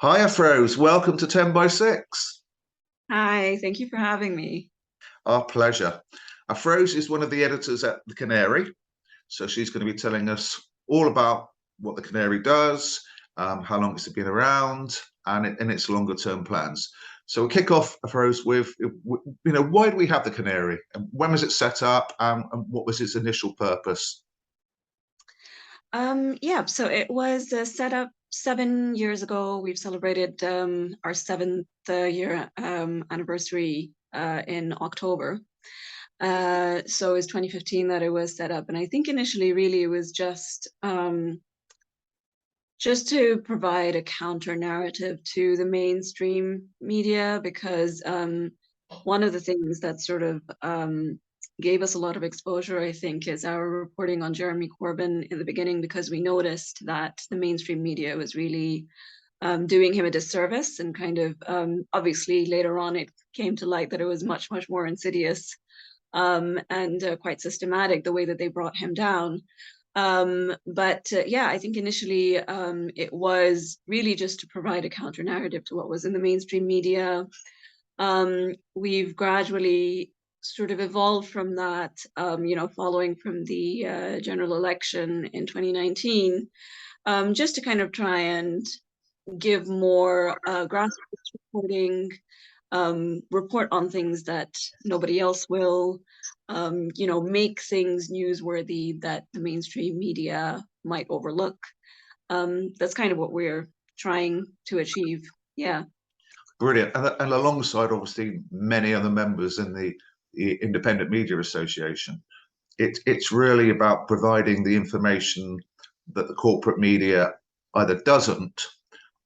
Hi, Afroze. Welcome to 10 by 6. Hi, thank you for having me. Our pleasure. Afroze is one of the editors at the Canary. So she's going to be telling us all about what the Canary does, how long it's been around, and its longer term plans. So we'll kick off, Afroze, with, why do we have the Canary? And when was it set up? And what was its initial purpose? Yeah, so it was set up 7 years ago. We've celebrated our seventh year anniversary in October. So it was 2015 that it was set up, and I think initially, really, it was just to provide a counter narrative to the mainstream media, because one of the things that sort of gave us a lot of exposure, I think, is our reporting on Jeremy Corbyn in the beginning, because we noticed that the mainstream media was really doing him a disservice, and kind of obviously later on it came to light that it was much, much more insidious and quite systematic the way that they brought him down. But yeah, I think initially it was really just to provide a counter narrative to what was in the mainstream media. We've gradually sort of evolved from that, following from the general election in 2019, just to kind of try and give more grassroots reporting, report on things that nobody else will, make things newsworthy that the mainstream media might overlook. That's kind of what we're trying to achieve. Yeah. Brilliant. And alongside, obviously, many other members in the Independent Media Association, it's really about providing the information that the corporate media either doesn't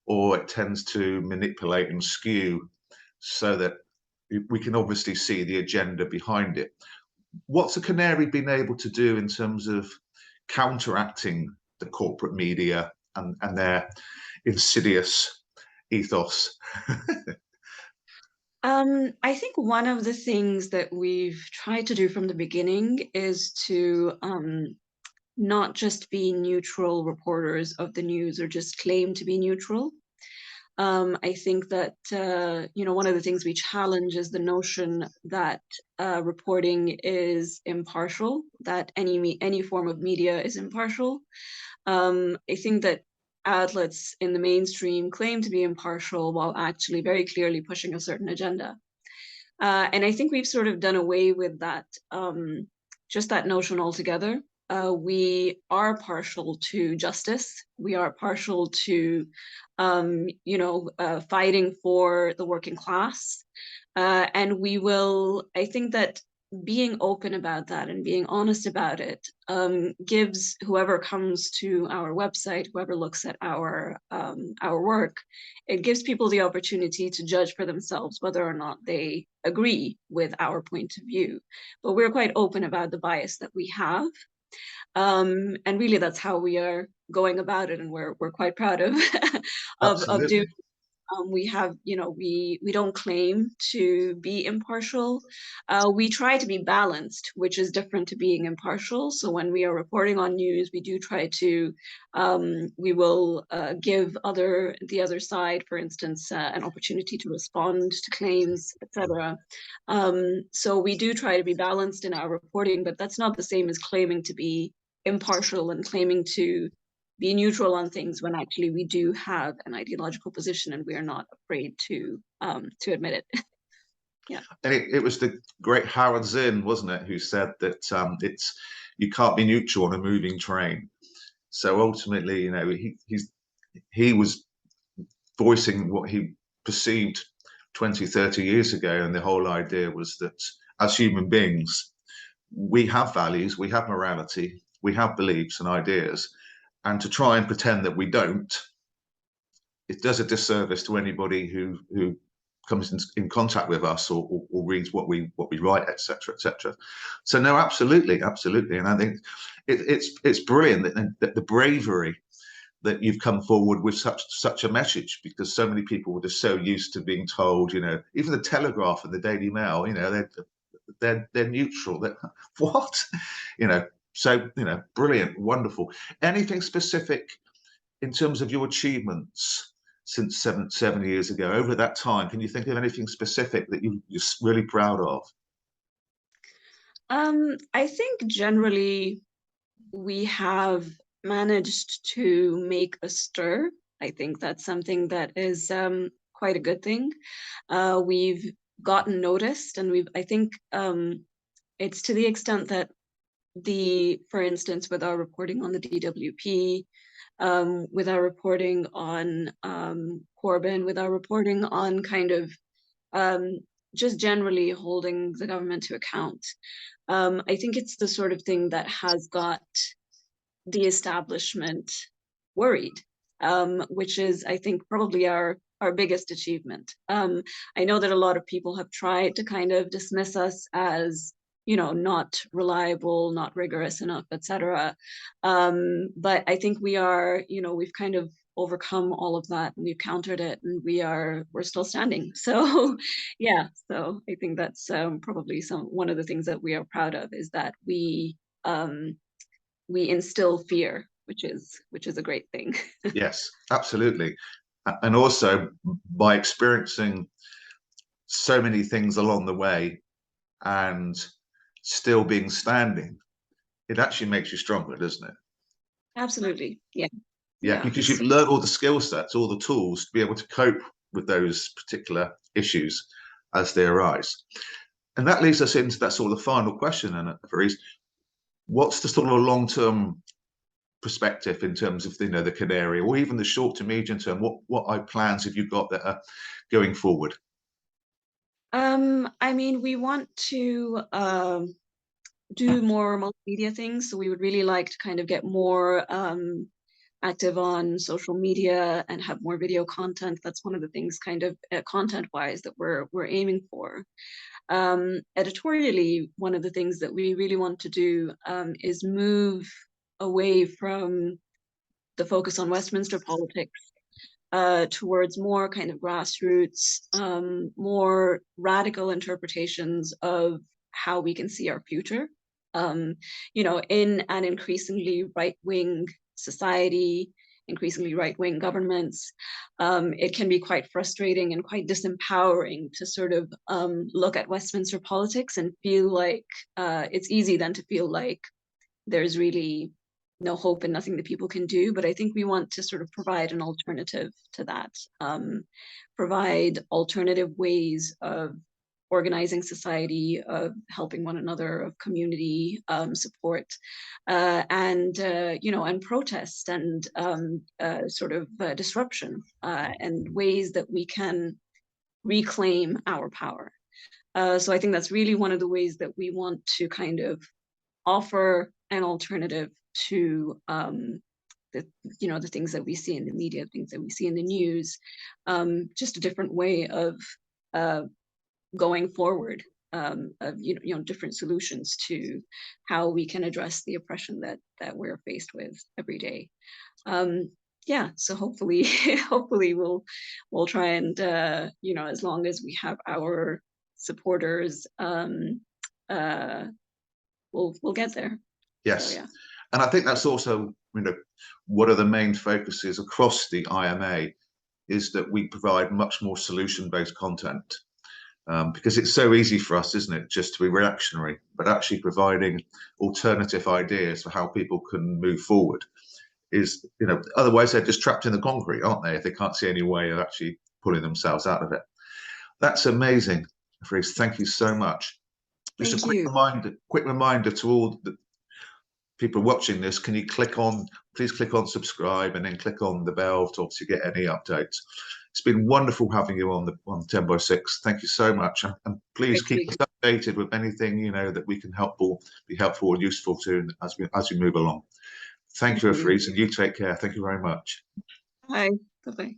or it tends to manipulate and skew so that we can obviously see the agenda behind it. What's the Canary been able to do in terms of counteracting the corporate media and their insidious ethos? I think one of the things that we've tried to do from the beginning is to not just be neutral reporters of the news or just claim to be neutral. I think that one of the things we challenge is the notion that reporting is impartial, that any form of media is impartial. I think that outlets in the mainstream claim to be impartial while actually very clearly pushing a certain agenda. And I think we've sort of done away with that, just that notion altogether. We are partial to justice. We are partial to, fighting for the working class. And we will, I think that being open about that and being honest about it gives whoever comes to our website, whoever looks at our work, it gives people the opportunity to judge for themselves whether or not they agree with our point of view. But we're quite open about the bias that we have. And really, that's how we are going about it, and we're quite proud of of doing. Absolutely. We have, we don't claim to be impartial. We try to be balanced, which is different to being impartial. So when we are reporting on news, we do try to, we will give the other side, for instance, an opportunity to respond to claims, etc. So we do try to be balanced in our reporting, but that's not the same as claiming to be impartial and claiming to be neutral on things when actually we do have an ideological position and we are not afraid to admit it. Yeah. And it was the great Howard Zinn, wasn't it, who said that it's you can't be neutral on a moving train. So ultimately, he was voicing what he perceived 20, 30 years ago. And the whole idea was that as human beings, we have values, we have morality, we have beliefs and ideas. And to try and pretend that we don't, it does a disservice to anybody who comes in contact with us or reads what we write, etc., etc. So no, absolutely, absolutely, and I think it's brilliant that the bravery that you've come forward with such a message, because so many people were just so used to being told, even the Telegraph and the Daily Mail, they're neutral. What, so brilliant, wonderful. Anything specific in terms of your achievements since seven years ago. Over that time, can you think of anything specific that you're really proud of? I think generally we have managed to make a stir. I think that's something that is quite a good thing. We've gotten noticed, and I think it's to the extent that for instance, with our reporting on the DWP, with our reporting on Corbyn, with our reporting on kind of just generally holding the government to account. I think it's the sort of thing that has got the establishment worried, which is, I think, probably our biggest achievement. I know that a lot of people have tried to kind of dismiss us as, you know, not reliable, not rigorous enough, etc. But I think we are, you know, we've kind of overcome all of that, and we've countered it, and we're still standing. So yeah, so I think that's probably one of the things that we are proud of, is that we instill fear, which is a great thing. Yes, absolutely. And also, by experiencing so many things along the way and still being standing, it actually makes you stronger, doesn't it? Absolutely. Yeah. Yeah, because you've learned all the skill sets, all the tools to be able to cope with those particular issues as they arise. And that leads us into that sort of final question, and Afroze, what's the sort of a long-term perspective in terms of, you know, the Canary, or even the short to medium term? What plans have you got that are going forward? I mean, we want to do more multimedia things, so we would really like to kind of get more active on social media and have more video content. That's one of the things, kind of content-wise, that we're aiming for. Editorially, one of the things that we really want to do is move away from the focus on Westminster politics towards more kind of grassroots, more radical interpretations of how we can see our future. You know, in an increasingly right-wing society, increasingly right-wing governments, it can be quite frustrating and quite disempowering to sort of look at Westminster politics and feel like it's easy then to feel like there's really no hope and nothing that people can do. But I think we want to sort of provide an alternative to that, provide alternative ways of organizing society, of helping one another, of community support, and you know, and protest, and sort of disruption, and ways that we can reclaim our power. So I think that's really one of the ways that we want to kind of offer an alternative to the, you know, the things that we see in the media, things that we see in the news, just a different way of going forward, of you know, different solutions to how we can address the oppression that we're faced with every day. Yeah, so hopefully hopefully we'll try and you know, as long as we have our supporters, we'll get there. Yes. So, yeah. And I think that's also, you know, one of the main focuses across the IMA is that we provide much more solution-based content, because it's so easy for us, isn't it, just to be reactionary, but actually providing alternative ideas for how people can move forward is, you know, otherwise they're just trapped in the concrete, aren't they, if they can't see any way of actually pulling themselves out of it. That's amazing, Afroze. Thank you so much. Just a quick reminder to all the people watching this, can you please click on subscribe, and then click on the bell to obviously get any updates. It's been wonderful having you on 10 by 6. Thank you so much, and please keep us updated with anything, you know, that we can be helpful or useful to as we move along. Thank you, Afroze, and you take care. Thank you very much. Bye. Bye-bye.